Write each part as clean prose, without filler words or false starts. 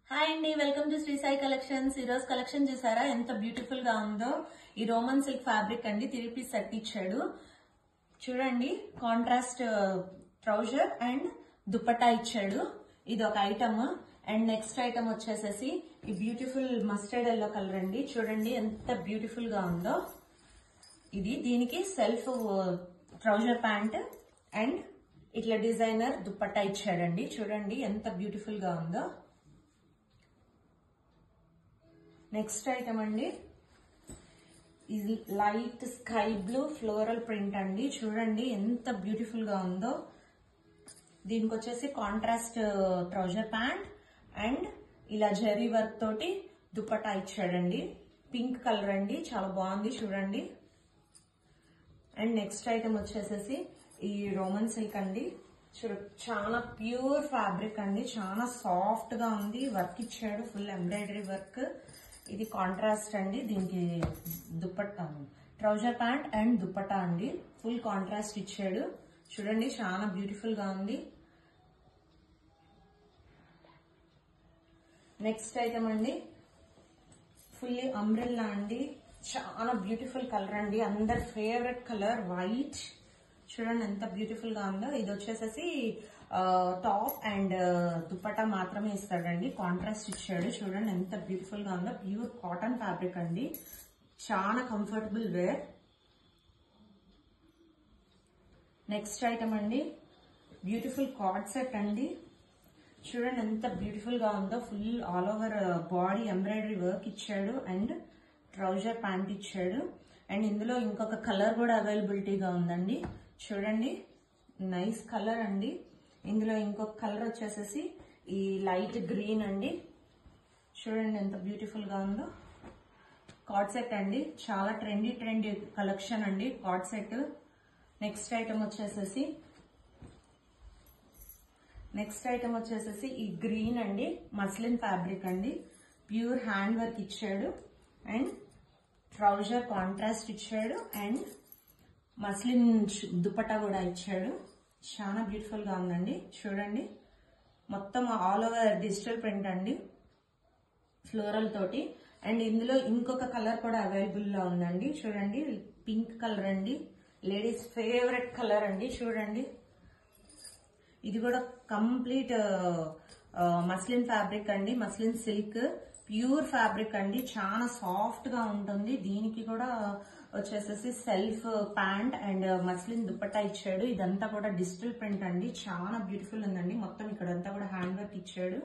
Hi అండి, welcome to Shri Sai collections. ఈ రోజు కలెక్షన్ చూసారా ఎంత బ్యూటిఫుల్ గా ఉందో. ఈ రోమన్ సిల్క్ ఫ్యాబ్రిక్ అండి, 3 పీస్ సెట్ ఇచ్చాడు. చూడండి, కాంట్రాస్ట్ ట్రౌజర్ అండ్ దుపట్టా ఇచ్చాడు. ఇది ఒక ఐటమ్. అండ్ నెక్స్ట్ ఐటమ్ వచ్చేసేసి ఈ బ్యూటిఫుల్ మస్టర్డ్ ఎల్లో కలర్ అండి. చూడండి ఎంత బ్యూటిఫుల్ గా ఉందో. దీనికి సెల్ఫ్ ట్రౌజర్ ప్యాంట్ అండ్ ఇట్లా డిజైనర్ దుపట్టా ఇచ్చాడండి. చూడండి ఎంత బ్యూటిఫుల్ గా ఉందో. నెక్స్ట్ ఐటమ్ అండి, ఇది light sky blue floral print అండి. చూడండి ఎంత బ్యూటిఫుల్ గా ఉందో. దీనికి వచ్చేసి కాంట్రాస్ట్ ట్రౌజర్ ప్యాంట్ అండ్ ఇలా జరీ వర్క్ తోటి దుపట్టా ఇచ్చాడండి. పింక్ కలర్ అండి, చాలా బాగుంది చూడండి. అండ్ నెక్స్ట్ ఐటమ్ వచ్చేసేసి ఈ రోమన్ సిల్క్ అండి. చాలా ప్యూర్ ఫ్యాబ్రిక్ అండి, చాలా సాఫ్ట్ గా ఉంది. వర్క్ ఇచ్చాడు, ఫుల్ ఎంబ్రాయిడరీ వర్క్. ఇది కాంట్రాస్ట్ అండి. దీనికి dupatta trouser pant and dupatta అండి, ఫుల్ కాంట్రాస్ట్ ఇచ్చాడు. చూడండి చాలా బ్యూటిఫుల్ గా ఉంది. నెక్స్ట్ ఐటమ్ అండి, ఫుల్లీ అంబ్రెల్లా అండి. చాలా బ్యూటిఫుల్ కలర్ అండి, అందరి ఫేవరెట్ కలర్ వైట్. చూడండి ఎంత బ్యూటిఫుల్ గా ఉందో. ఇది వచ్చేసేసి టాప్ అండ్ దుపట్టా మాత్రమే ఇస్తాడండి, కాంట్రాస్ట్ ఇచ్చాడు. చూడండి ఎంత బ్యూటిఫుల్ గా ఉందో. ప్యూర్ కాటన్ ఫ్యాబ్రిక్ అండి, చాలా కంఫర్టబుల్ వేర్. నెక్స్ట్ ఐటమ్ అండి, బ్యూటిఫుల్ కార్డ్ సెట్ అండి. చూడండి ఎంత బ్యూటిఫుల్ గా ఉందో. Full all over body embroidery work ఇచ్చాడు అండ్ ట్రౌజర్ ప్యాంట్ ఇచ్చాడు. అండ్ ఇందులో ఇంకొక కలర్ కూడా అవైలబిలిటీగా ఉందండి. చూడండి నైస్ కలర్ అండి. ఇందులో ఇంకొక కలర్ వచ్చేసేసి ఈ లైట్ గ్రీన్ అండి. చూడండి ఎంత బ్యూటిఫుల్ గా ఉందో. కార్డ్ సెట్ అండి, చాలా ట్రెండీ కలెక్షన్ అండి కార్డ్ సెట్. నెక్స్ట్ ఐటమ్ వచ్చేసేసి ఈ గ్రీన్ అండి, మస్లిన్ ఫ్యాబ్రిక్ అండి. ప్యూర్ హ్యాండ్ వర్క్ ఇచ్చాడు అండ్ ట్రౌజర్ కాంట్రాస్ట్ ఇచ్చాడు అండ్ మస్లిన్ దుపట్టా కూడా ఇచ్చాడు. చాలా బ్యూటిఫుల్ గా ఉందండి. చూడండి మొత్తం ఆల్ ఓవర్ డిజిటల్ ప్రింట్ అండి, ఫ్లోరల్ తోటి. అండ్ ఇందులో ఇంకొక కలర్ కూడా అవైలబుల్ లో ఉందండి. చూడండి పింక్ కలర్ అండి, లేడీస్ ఫేవరెట్ కలర్ అండి. చూడండి ఇది కూడా కంప్లీట్ మస్లిన్ ఫ్యాబ్రిక్ అండి, మస్లిన్ సిల్క్ ప్యూర్ ఫ్యాబ్రిక్ అండి, చాలా సాఫ్ట్ గా ఉంటుంది. దీనికి కూడా వచ్చేసేసి self pant and muslin dupatta ఇచ్చాడు. ఇదంతా కూడా డిజిటల్ ప్రింట్ అండి, చాలా బ్యూటిఫుల్ ఉందండి. మొత్తం ఇక్కడంతా కూడా హ్యాండ్ వర్క్ ఇచ్చాడు.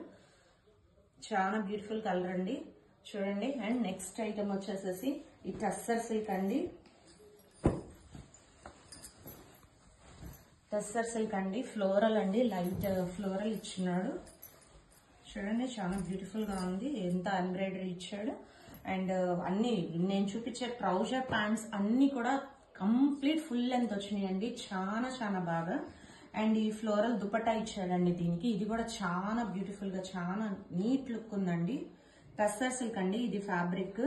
చాలా బ్యూటిఫుల్ కలర్ అండి. చూడండి. అండ్ నెక్స్ట్ ఐటమ్ వచ్చేసేసి ఈ టస్సర్ సిల్క్ అండి. టస్సర్ సిల్క్ అండి, ఫ్లోరల్ అండి, లైట్ ఫ్లోరల్ ఇచ్చినాడు. చూడండి చాలా బ్యూటిఫుల్ గా ఉంది. ఎంత ఎంబ్రాయిడరీ ఇచ్చాడు. అండ్ అన్ని నేను చూపించే ట్రౌజర్ ప్యాంట్స్ అన్ని కూడా కంప్లీట్ ఫుల్ లెంత్ వచ్చినాయండి, చాలా చాలా బాగా. అండ్ ఈ ఫ్లోరల్ దుపట్టా ఇచ్చాడండి దీనికి. ఇది కూడా చాలా బ్యూటిఫుల్ గా, చాలా నీట్ లుక్ ఉందండి. టస్సర్ సిల్క్ అండి ఇది ఫ్యాబ్రిక్.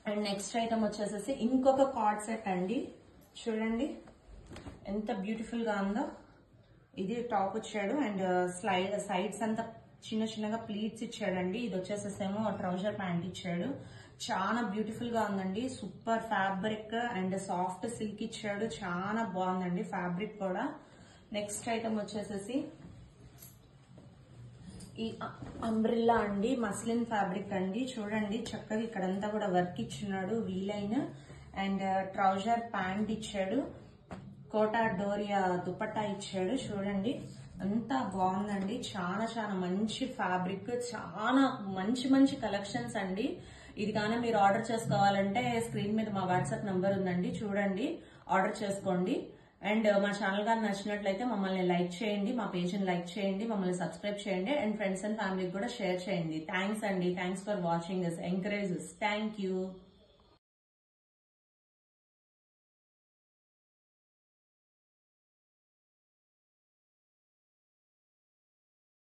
అండ్ నెక్స్ట్ ఐటమ్ వచ్చేసేసి ఇంకొక కార్డ్ సెట్ అండి. చూడండి ఎంత బ్యూటిఫుల్ గా ఉందో. ఇది టాప్ వచ్చాడు అండ్ సైడ్స్ అంతా చిన్న చిన్నగా ప్లీట్స్ ఇచ్చాడండి. ఇది వచ్చేసేసేమో ట్రౌజర్ ప్యాంట్ ఇచ్చాడు. చాలా బ్యూటిఫుల్ గా ఉందండి. Super fabric and soft silk ఇచ్చాడు. చాలా బాగుందండి ఫ్యాబ్రిక్ కూడా. నెక్స్ట్ ఐటమ్ వచ్చేసేసి ఈ అంబ్రిల్లా అండి, మస్లిన్ ఫ్యాబ్రిక్ అండి. చూడండి చక్కగా ఇక్కడంతా కూడా వర్క్ ఇచ్చినాడు, వీలైన్ అండ్ ట్రౌజర్ ప్యాంట్ ఇచ్చాడు. కోటా డోరియా దుపట్టా ఇచ్చాడు. చూడండి అంతా బాగుందండి. చాలా చాలా మంచి ఫ్యాబ్రిక్, చాలా మంచి మంచి కలెక్షన్స్ అండి. ఇది కానీ మీరు ఆర్డర్ చేసుకోవాలంటే స్క్రీన్ మీద మా వాట్సాప్ నంబర్ ఉందండి, చూడండి ఆర్డర్ చేసుకోండి. అండ్ మా ఛానల్ గారు నచ్చినట్లయితే మమ్మల్ని లైక్ చేయండి, మా పేజ్ని లైక్ చేయండి, మమ్మల్ని సబ్స్క్రైబ్ చేయండి అండ్ ఫ్రెండ్స్ అండ్ ఫ్యామిలీకి కూడా షేర్ చేయండి. థ్యాంక్స్ అండి, thanks for watching us, encourage us. Thank you.